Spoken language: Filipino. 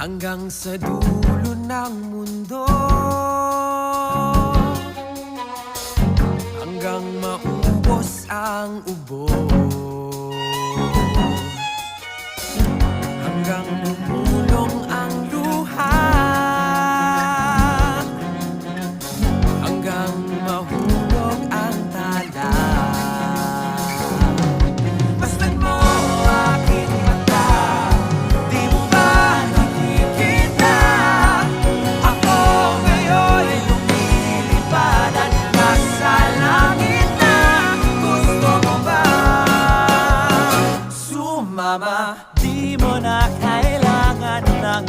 hanggang sa dulo ng mundo, hanggang maubos ang ubo, hanggang umulong ang luha, hanggang mahulog ang tala. Masdan mo aking mata, di mo ba nakikita? Ako ngayon ay lumilipad at nasa langit na. Gusto mo ba sumama? Di mo na kailangan ng